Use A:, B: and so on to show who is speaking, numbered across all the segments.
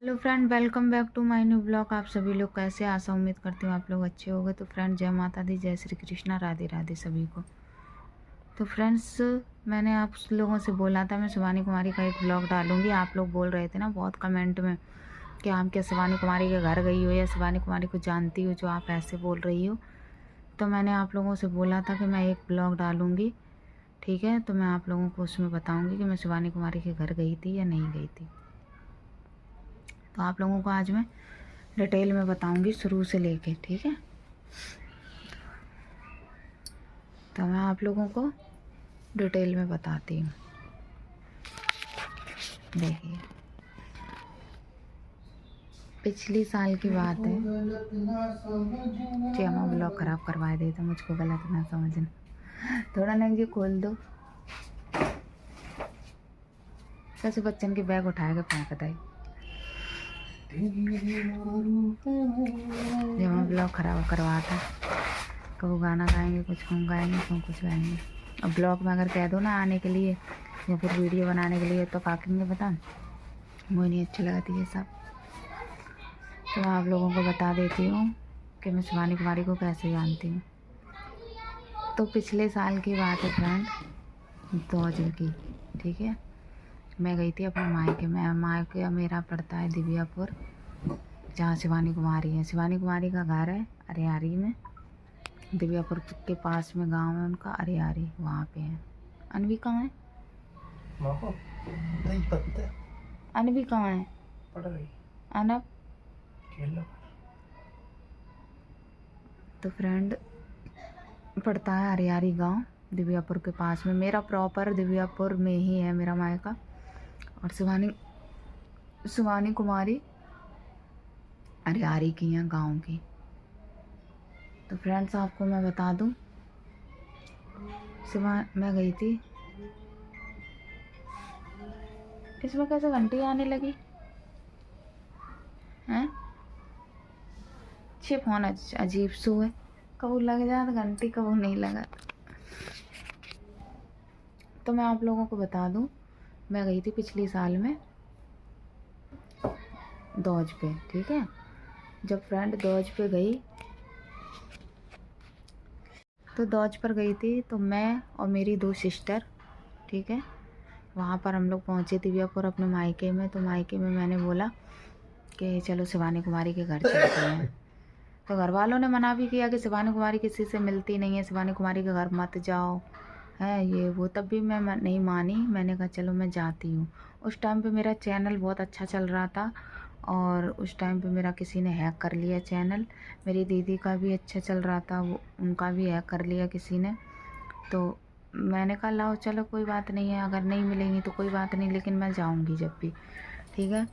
A: Hello friend, welcome back to my new blog. आप सभी लोग कैसे? आशा उम्मीद करती हूँ आप लोग अच्छे होंगे। तो फ्रेंड, जय माता दी, जय श्री कृष्णा, राधे राधे सभी को। तो फ्रेंड्स, मैंने आप लोगों से बोला था मैं शिवानी कुमारी का एक ब्लॉग डालूंगी। आप लोग बोल रहे थे ना बहुत कमेंट में कि आप क्या शिवानी कुमारी के घर गई हो या शिवानी कुमारी को जानती हो, जो आप ऐसे बोल रही हो। तो मैंने आप लोगों से बोला था कि मैं एक ब्लॉग डालूँगी, ठीक है। तो मैं आप लोगों को उसमें बताऊँगी कि मैं शिवानी कुमारी के घर गई थी या नहीं गई थी। तो आप लोगों को आज मैं डिटेल में बताऊंगी शुरू से लेके, ठीक है। तो मैं आप लोगों को डिटेल में बताती हूँ। देखिए, पिछली साल की बात है। जी, हम ब्लॉग ख़राब करवा देते, मुझको गलत ना समझना। थोड़ा ना जी खोल दो। कैसे बच्चन के बैग उठाए के फेंक दे। जब हम ब्लॉग ख़राब करवाता, कभी गाना गाएंगे, कुछ हम गाएंगे, कभी कुछ गाएंगे। अब ब्लॉग में अगर कह दो ना आने के लिए या फिर वीडियो बनाने के लिए, तो काकेंगे बता, मुझे नहीं अच्छा लगती ये सब। तो मैं आप लोगों को बता देती हूँ कि मैं शिवानी कुमारी को कैसे जानती हूँ। तो पिछले साल की बात है फ्रेंड, 2000 की, ठीक है। मैं गई थी अपने मायके में। मायके मेरा पड़ता है दिव्यापुर, जहाँ शिवानी कुमारी है। शिवानी कुमारी का घर है अरियारी में, दिव्यापुर के पास में गांव है उनका, अरियारी, वहाँ पे है। अनवी कहाँ है? अनवी कहाँ है? पढ़ रही। अनब तो फ्रेंड, पड़ता है अरियारी गांव, दिव्यापुर के पास में। मेरा प्रॉपर दिव्यापुर में ही है मेरा मायका। और शिवानी कुमारी अरियारी की हैं, गांव की। तो फ्रेंड्स, आपको मैं बता दूं, मैं गई थी। इसमें कैसे घंटी आने लगी हैं? छे फोन अजीब सो है, कबू लग जाता घंटी, कबू नहीं लगा। तो मैं आप लोगों को बता दूं, मैं गई थी पिछली साल में दौज पे, ठीक है। जब फ्रेंड दौज पे गई, तो दौज पर गई थी, तो मैं और मेरी 2 सिस्टर, ठीक है, वहाँ पर हम लोग पहुँचे दिव्यापुर अपने मायके में। तो मायके में मैंने बोला कि चलो शिवानी कुमारी के घर चलते हैं। तो घर वालों ने मना भी किया कि शिवानी कुमारी किसी से मिलती नहीं है, शिवानी कुमारी के घर मत जाओ, है ये वो। तब भी मैं नहीं मानी, मैंने कहा चलो मैं जाती हूँ। उस टाइम पे मेरा चैनल बहुत अच्छा चल रहा था, और उस टाइम पे मेरा किसी ने हैक कर लिया चैनल। मेरी दीदी का भी अच्छा चल रहा था, वो उनका भी हैक कर लिया किसी ने। तो मैंने कहा लाओ चलो कोई बात नहीं है, अगर नहीं मिलेंगी तो कोई बात नहीं, लेकिन मैं जाऊंगी जब भी, ठीक है।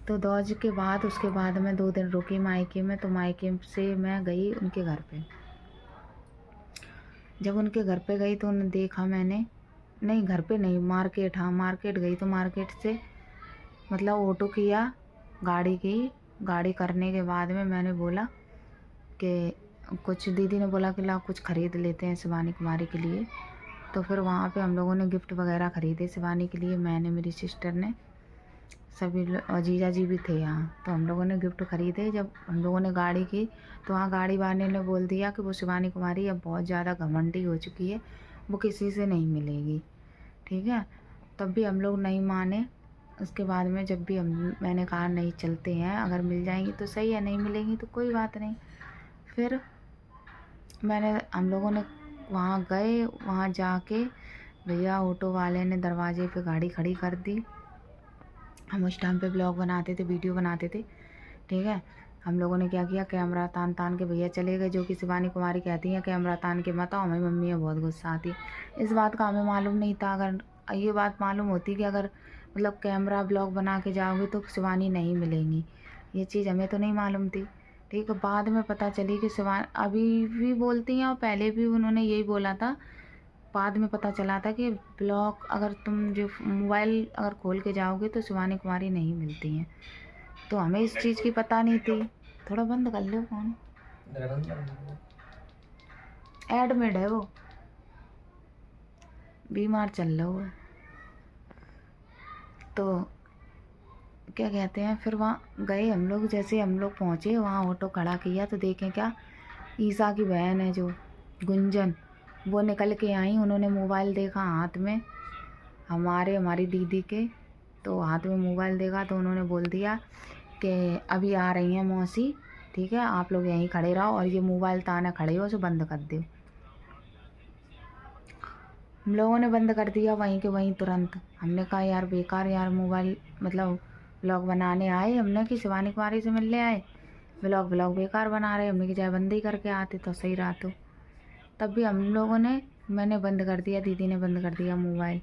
A: तो दौज के बाद उसके बाद मैं 2 दिन रुकी मायके में। तो मायके से मैं गई उनके घर पे। जब उनके घर पे गई तो उन्हें देखा मैंने, नहीं घर पे नहीं, मार्केट, हाँ मार्केट गई। तो मार्केट से मतलब ऑटो किया, गाड़ी की। गाड़ी करने के बाद में मैंने बोला कि कुछ, दीदी ने बोला कि ला कुछ ख़रीद लेते हैं शिवानी कुमारी के लिए। तो फिर वहाँ पे हम लोगों ने गिफ्ट वगैरह ख़रीदे शिवानी के लिए, मैंने, मेरी सिस्टर ने, सभी और जीजा जी भी थे यहाँ। तो हम लोगों ने गिफ्ट ख़रीदे। जब हम लोगों ने गाड़ी की, तो वहाँ गाड़ी वाले ने बोल दिया कि वो शिवानी कुमारी अब बहुत ज़्यादा घमंडी हो चुकी है, वो किसी से नहीं मिलेगी, ठीक है। तब भी हम लोग नहीं माने। उसके बाद में जब भी मैंने कहा नहीं चलते हैं, अगर मिल जाएंगी तो सही है, नहीं मिलेंगी तो कोई बात नहीं। फिर हम लोगों ने वहाँ गए, वहाँ जाके भैया ऑटो वाले ने दरवाजे पे गाड़ी खड़ी कर दी। हम उस टाइम पे ब्लॉग बनाते थे, वीडियो बनाते थे, ठीक है। हम लोगों ने क्या किया, कैमरा तान तान के भैया चले गए, जो कि शिवानी कुमारी कहती हैं कैमरा तान के मत आओ, हमारी मम्मी है बहुत गुस्सा आती है। इस बात का हमें मालूम नहीं था। अगर ये बात मालूम होती कि अगर मतलब कैमरा ब्लॉग बना के जाओगे तो शिवानी नहीं मिलेंगी, ये चीज़ हमें तो नहीं मालूम थी, ठीक है। बाद में पता चली कि शिवानी अभी भी बोलती हैं, और पहले भी उन्होंने यही बोला था। बाद में पता चला था कि ब्लॉग अगर तुम जो मोबाइल अगर खोल के जाओगे तो शिवानी कुमारी नहीं मिलती हैं। तो हमें इस चीज़ की पता नहीं थी। थोड़ा बंद कर लो फोन, एडमिट है वो, बीमार चल रहा हुआ है। तो क्या कहते हैं, फिर वहाँ गए हम लोग। जैसे हम लोग पहुँचे वहाँ ऑटो खड़ा किया तो देखें क्या, ईसा की बहन है जो गुंजन, वो निकल के आई। उन्होंने मोबाइल देखा हाथ में, हमारी दीदी के तो हाथ में मोबाइल देखा तो उन्होंने बोल दिया कि अभी आ रही हैं मौसी, ठीक है आप लोग यहीं खड़े रहो और ये मोबाइल ताना खड़े हो उसे बंद कर दो। हम लोगों ने बंद कर दिया वहीं के वहीं तुरंत। हमने कहा यार बेकार यार मोबाइल, मतलब व्लॉग बनाने आए हमने कि शिवानी कुमारी से मिलने आए, व्लॉग बेकार बना रहे। हमने कि चाहे बंद ही करके आते तो सही रहा। तो तब भी हम लोगों ने, मैंने बंद कर दिया, दीदी ने बंद कर दिया मोबाइल,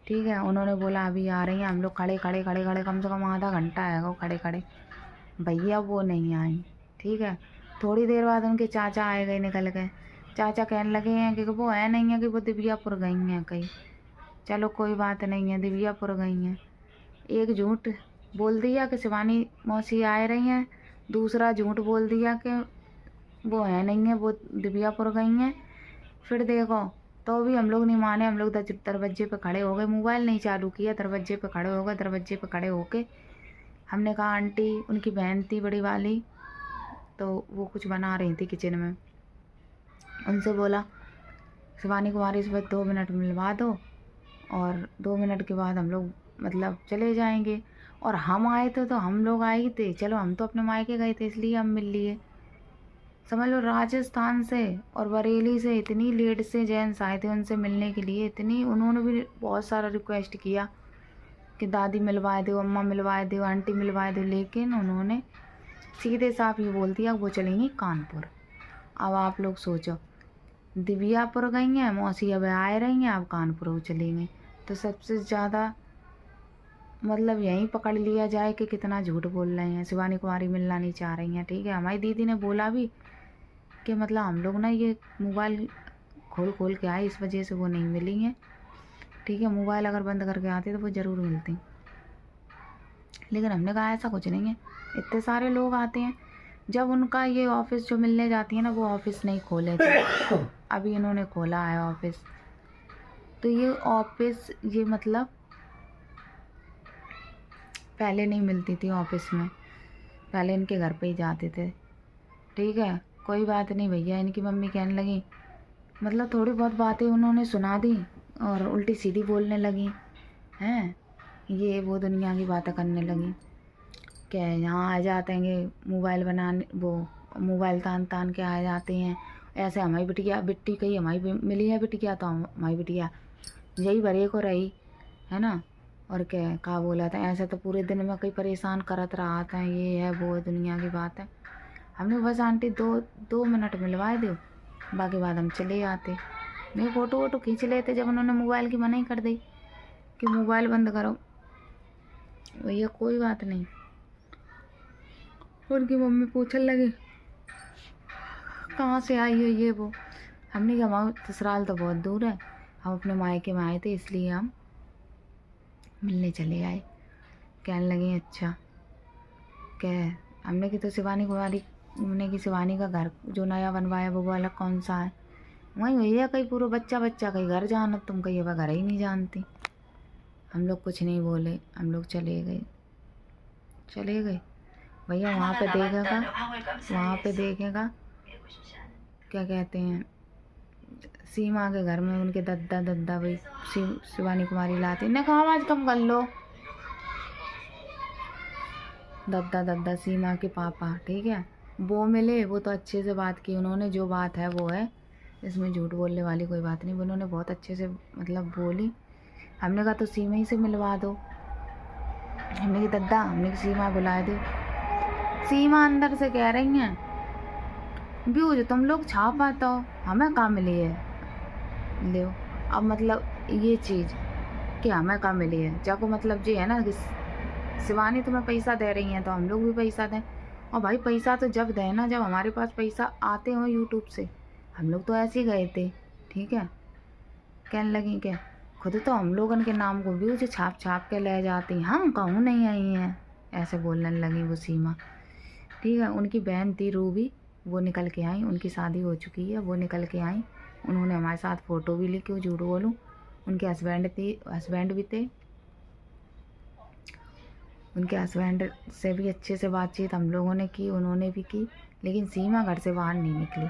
A: ठीक है। उन्होंने बोला अभी आ रही हैं। हम लोग खड़े कम से कम आधा घंटा आएगा खड़े खड़े, भैया वो नहीं आई, ठीक है। थोड़ी देर बाद उनके चाचा आए गए, निकल गए। चाचा कहने लगे हैं कि वो है नहीं है, कि वो दिव्यापुर गई हैं कहीं। चलो कोई बात नहीं है, दिव्यापुर गई हैं। एक झूठ बोल दिया कि शिवानी मौसी आ रही हैं, दूसरा झूठ बोल दिया कि वो है नहीं है, वो दिव्यापुर गई हैं। फिर देखो तो भी हम लोग नहीं माने। हम लोग दरवाजे पे खड़े हो गए, मोबाइल नहीं चालू किया, दरवाजे पे खड़े हो गए। दरवाजे पे खड़े होके हमने कहा आंटी, उनकी बहन थी बड़ी वाली, तो वो कुछ बना रही थी किचन में, उनसे बोला शिवानी कुमारी से 2 मिनट मिलवा दो और 2 मिनट के बाद हम लोग मतलब चले जाएंगे। और हम आए थे तो हम लोग आए ही थे, चलो हम तो अपने मायके गए थे इसलिए हम मिल लिए। समझ लो राजस्थान से और बरेली से इतनी लेट से जेंट्स आए थे उनसे मिलने के लिए, इतनी उन्होंने भी बहुत सारा रिक्वेस्ट किया कि दादी मिलवा दो, अम्मा मिलवा दो, आंटी मिलवा दो, लेकिन उन्होंने सीधे साफ ये बोल दिया वो चलेंगी कानपुर। अब आप लोग सोचो, दिव्यापुर गई हैं मौसी, अब आ रही हैं, अब कानपुर वो चलेंगी। तो सबसे ज़्यादा मतलब यहीं पकड़ लिया जाए कि कितना झूठ बोल रहे हैं। शिवानी कुमारी मिलना नहीं चाह रही हैं, ठीक है। हमारी दीदी ने बोला भी कि मतलब हम लोग ना ये मोबाइल खोल के आए, इस वजह से वो नहीं मिली हैं, ठीक है। मोबाइल अगर बंद करके आते तो वो ज़रूर मिलती। लेकिन हमने कहा ऐसा कुछ नहीं है, इतने सारे लोग आते हैं। जब उनका ये ऑफिस जो मिलने जाती है ना, वो ऑफिस नहीं खोले थे, अभी इन्होंने खोला है ऑफिस। तो ये ऑफिस ये मतलब पहले नहीं मिलती थी ऑफिस में, पहले इनके घर पे ही जाते थे, ठीक है। कोई बात नहीं भैया, इनकी मम्मी कहने लगी, मतलब थोड़ी बहुत बातें उन्होंने सुना दी और उल्टी सीधी बोलने लगी हैं, ये वो दुनिया की बातें करने लगी। क्या यहाँ आ जाते हैं मोबाइल बनाने, वो मोबाइल तान के आ जाते हैं। ऐसे हमारी बिट्टी कही हमारी मिली है बिटिया, तो हमारी बिटिया यही भरे को रही है ना। और क्या कहा बोला था, ऐसे तो पूरे दिन में कई परेशान करत रहा था, ये है वो दुनिया की बात है। हमने बस आंटी 2 मिनट मिलवाए दो, बाकी बाद हम चले आते। मैं फ़ोटो वोटो खींच लेते जब उन्होंने मोबाइल की मनाही कर दी कि मोबाइल बंद करो। भैया कोई बात नहीं। उनकी मम्मी पूछने लगी कहाँ से आई हो ये वो। हमने कहा हमारा ससुराल तो बहुत दूर है, हम अपने मायके में आए थे इसलिए हम मिलने चले आए। कहने लगे अच्छा क्या। हमने की तो शिवानी कुमारी, हमने की शिवानी का घर जो नया बनवाया वो वाला कौन सा है, वहीं भैया कहीं पूरा बच्चा कहीं घर जाना, तुम कहीं अब घर ही नहीं जानती। हम लोग कुछ नहीं बोले, हम लोग चले गए। भैया वहाँ पे देखेगा क्या कहते हैं, सीमा के घर में उनके दद्दा भाई शिवानी कुमारी लाती ने कहा आवाज़ कम कर लो, दद्दा सीमा के पापा, ठीक है। वो मिले, वो तो अच्छे से बात की उन्होंने, जो बात है वो है, इसमें झूठ बोलने वाली कोई बात नहीं। उन्होंने बहुत अच्छे से मतलब बोली। हमने कहा तो सीमा ही से मिलवा दो, हमने की दद्दा, हमने की सीमा बुला दो। सीमा अंदर से कह रही हैं व्यूज तुम लोग छापा तो हमें कहाँ मिली है, ले अब मतलब ये चीज़ कि हमें कहाँ मिली है, जाको मतलब ये है ना कि शिवानी तुम्हें पैसा दे रही हैं तो हम लोग भी पैसा दें। और भाई पैसा तो जब दें ना जब हमारे पास पैसा आते हो यूट्यूब से। हम लोग तो ऐसे ही गए थे, ठीक है। कहने लगी क्या खुद तो हम लोगन के नाम को व्यूज छाप के ले जाती, हम कहूँ नहीं आई हैं, ऐसे बोलने लगी वो सीमा, ठीक है। उनकी बहन थी रूबी, वो निकल के आई, उनकी शादी हो चुकी है, वो निकल के आई। उन्होंने हमारे साथ फ़ोटो भी ली, क्यों झूठ बोलूँ। उनके हस्बैंड भी थे। उनके हस्बैंड से भी अच्छे से बातचीत हम लोगों ने की, उन्होंने भी की, लेकिन सीमा घर से बाहर नहीं निकली।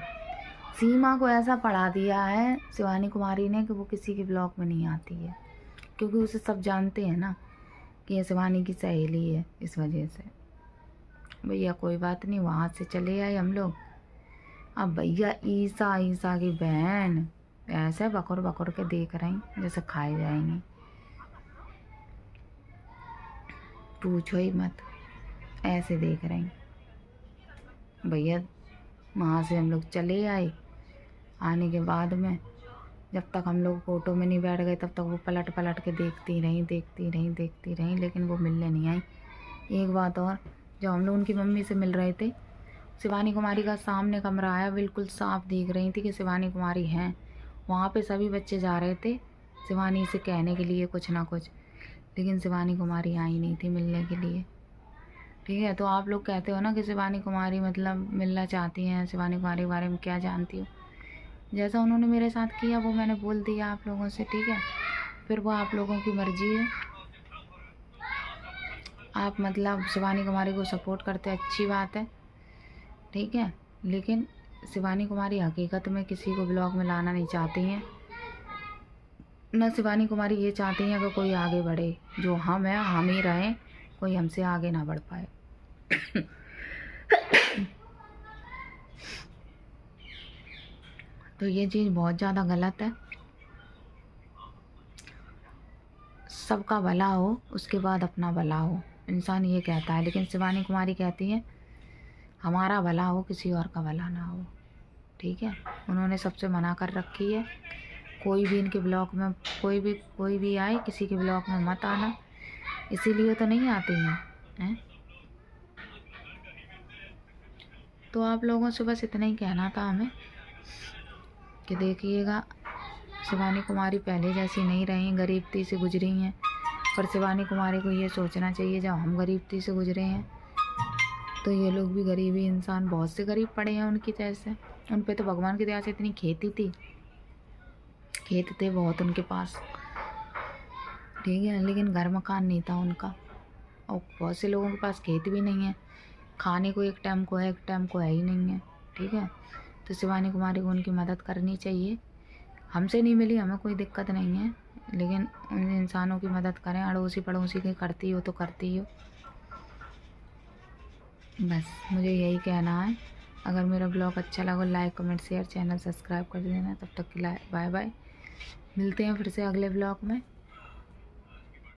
A: सीमा को ऐसा पढ़ा दिया है शिवानी कुमारी ने कि वो किसी के ब्लॉग में नहीं आती है, क्योंकि उसे सब जानते हैं ना कि ये शिवानी की सहेली है। इस वजह से भैया कोई बात नहीं, वहाँ से चले आए हम लोग। अब भैया ईसा की बहन ऐसे बकर बकर के देख रही जैसे खाए जाएंगे, पूछो ही मत, ऐसे देख रही। भैया वहाँ से हम लोग चले आए। आने के बाद में जब तक हम लोग ऑटो में नहीं बैठ गए तब तक वो पलट पलट के देखती रही, लेकिन वो मिलने नहीं आई। एक बात और, जब हम लोग उनकी मम्मी से मिल रहे थे, शिवानी कुमारी का सामने कमरा आया, बिल्कुल साफ दिख रही थी कि शिवानी कुमारी हैं। वहाँ पे सभी बच्चे जा रहे थे शिवानी से कहने के लिए कुछ ना कुछ, लेकिन शिवानी कुमारी आई नहीं थी मिलने के लिए। ठीक है, तो आप लोग कहते हो ना कि शिवानी कुमारी मतलब मिलना चाहती हैं, शिवानी कुमारी के बारे में क्या जानती हो। जैसा उन्होंने मेरे साथ किया वो मैंने बोल दिया आप लोगों से, ठीक है। फिर वो आप लोगों की मर्जी है। आप मतलब शिवानी कुमारी को सपोर्ट करते, अच्छी बात है, ठीक है, लेकिन शिवानी कुमारी हकीकत में किसी को ब्लॉग में लाना नहीं चाहती हैं। न शिवानी कुमारी ये चाहती हैं कि कोई आगे बढ़े, जो हम हैं हम ही रहें, कोई हमसे आगे ना बढ़ पाए। तो ये चीज़ बहुत ज़्यादा गलत है। सबका भला हो उसके बाद अपना भला हो, इंसान ये कहता है, लेकिन शिवानी कुमारी कहती है हमारा भला हो किसी और का भला ना हो। ठीक है, उन्होंने सबसे मना कर रखी है, कोई भी इनके ब्लॉग में कोई भी आए किसी के ब्लॉग में मत आना, इसीलिए तो नहीं आती हैं। तो आप लोगों से बस इतना ही कहना था हमें कि देखिएगा, शिवानी कुमारी पहले जैसी नहीं रही, गरीबी से गुजरी हैं। पर शिवानी कुमारी को ये सोचना चाहिए, जब हम गरीबी से गुजरे हैं तो ये लोग भी गरीबी इंसान, बहुत से गरीब पड़े हैं उनकी जैसे। उन पे तो भगवान की दया से इतनी खेती थी, खेत थे बहुत उनके पास, ठीक है, लेकिन घर मकान नहीं था उनका। और बहुत से लोगों के पास खेत भी नहीं है, खाने को एक टाइम को है, एक टाइम को है ही नहीं है। ठीक है, तो शिवानी कुमारी को उनकी मदद करनी चाहिए। हमसे नहीं मिली, हमें कोई दिक्कत नहीं है, लेकिन उन इंसानों की मदद करें, अड़ोसी पड़ोसी की करती हो तो करती हो। बस मुझे यही कहना है। अगर मेरा ब्लॉग अच्छा लगा like comment share, channel subscribe कर देना। तब तक के लिए बाय बाय, मिलते हैं फिर से अगले ब्लॉग में।